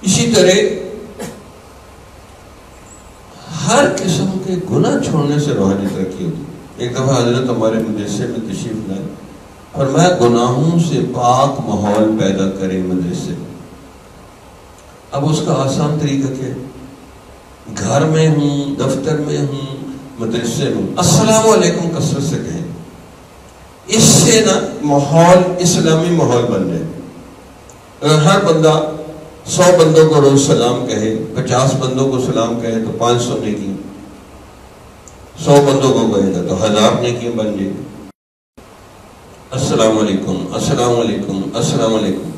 اسی طرح ہر قسم کے گناہ چھوڑنے سے روحانی ترقی ہوتی ہے۔ ایک دفعہ حضرت ہمارے مدرسے میں تشریف لائے، فرمایا گناہوں سے پاک ماحول پیدا کرے مدرسے میں۔ اب اس کا آسان طریقہ کیا ہے؟ گھر میں ہوں، دفتر میں ہوں، مدرسے میں السلام علیکم کثرت سے کہیں، اس سے نا ماحول اسلامی ماحول بن جائے۔ اگر ہر بندہ 100 بندوں کو روز سلام کہے، 50 بندوں کو سلام کہے تو 500 نیکی، 100 بندوں کو کہے گا تو 1000 نیکیاں بن جائے گی۔ السلام علیکم، السلام علیکم، السلام علیکم،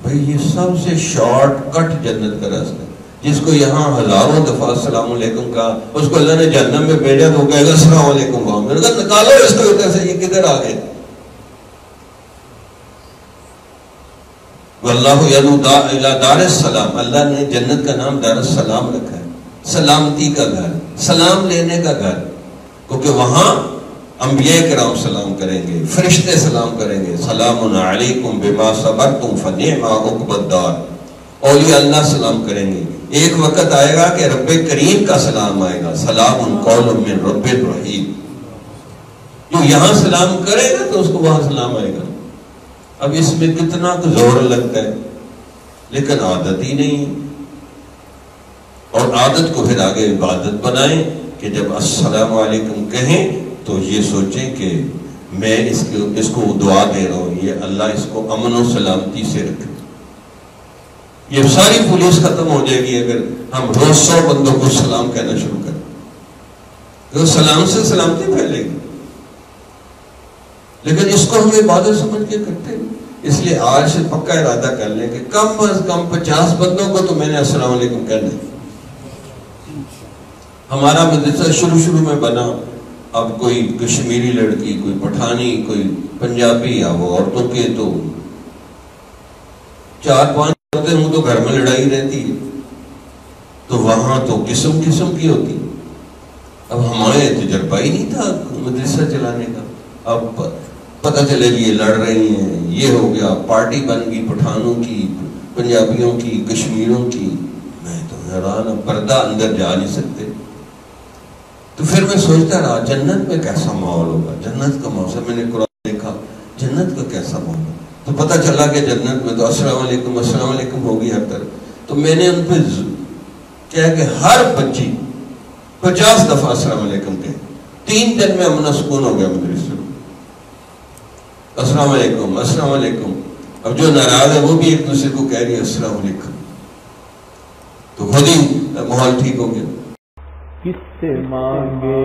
بھئی یہ سب سے شارٹ کٹ جنت کا راستہ ہے۔ جس کو یہاں ہزاروں دفعہ السلام علیکم کہا، اس کو اللہ نے جہنم میں بھیجا تو وہ کہے گا السلام علیکم وہاں، میں نے کہا نکالو اس کو ادھر سے، یہ کدھر آ گئے؟ واللہ یدعو الی دار السلام، اللہ نے جنت کا نام دار السلام رکھا ہے، سلامتی کا گھر، سلام لینے کا گھر، کیونکہ وہاں انبیاء کرام سلام کریں گے، فرشتے سلام کریں گے، سلام علیکم بما صبرتم فنعم عقبی الدار، اولیاء اللہ سلام کریں گے۔ ایک وقت آئے گا کہ رب کریم کا سلام آئے گا، سلام قول من رب الرحیم، جو یہاں سلام کرے گا تو اس کو وہاں سلام آئے گا۔ اب اس میں کتنا زور لگتا ہے، لیکن عادت ہی نہیں ہے، اور عادت کو پھر آگے عبادت بنائیں کہ جب السلام علیکم کہیں تو یہ سوچیں کہ میں اس کو دعا دے رہا ہوں، یہ اللہ اس کو امن و سلامتی سے رکھے۔ یہ ساری پولیس ختم ہو جائے گی اگر ہم روز 100 بندوں کو سلام کہنا شروع کریں، تو سلام سے سلامتی پھیلے گی۔ لیکن اس کو ہم عبادت سمجھ کے کرتے ہیں، اس لیے آج سے پکا ارادہ کر لیں کہ کم از کم 50 بندوں کو تو میں نے السلام علیکم کہنا ہے۔ ہمارا مدرسہ شروع میں بنا، اب کوئی کشمیری لڑکی، کوئی پٹھانی، کوئی پنجابی، اب عورتوں کے تو 4-5 عورتیں ہوں تو گھر میں لڑائی رہتی ہے، تو وہاں تو قسم قسم کی ہوتی ہے۔ اب ہمارے تجربہ ہی نہیں تھا مدرسہ چلانے کا، اب پتہ چلے گی یہ لڑ رہی ہیں، یہ ہو گیا، پارٹی بن گئی پٹھانوں کی، پنجابیوں کی، کشمیروں کی، میں تو حیران، پردہ اندر جا نہیں سکتے۔ تو پھر میں سوچتا رہا جنت میں کیسا ماحول ہوگا، جنت کا موسم، میں نے قرآن دیکھا جنت کا کیسا ماحول ہوگا، تو پتہ چلا کہ جنت میں تو السلام علیکم ہوگی ہر طرف۔ تو میں نے ان پہ کیا کہ ہر بچی 50 دفعہ السلام علیکم کہے، 3 دن میں امن و سکون ہو گیا مدرسے میں، السلام علیکم السلام علیکم۔ اب جو ناراض ہے وہ بھی ایک دوسرے کو کہہ رہی ہے السلام علیکم، تو خود ہی ماحول ٹھیک ہو گیا۔ کس سے مانگے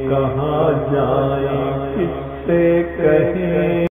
کہاں جائیں، کس سے کہیں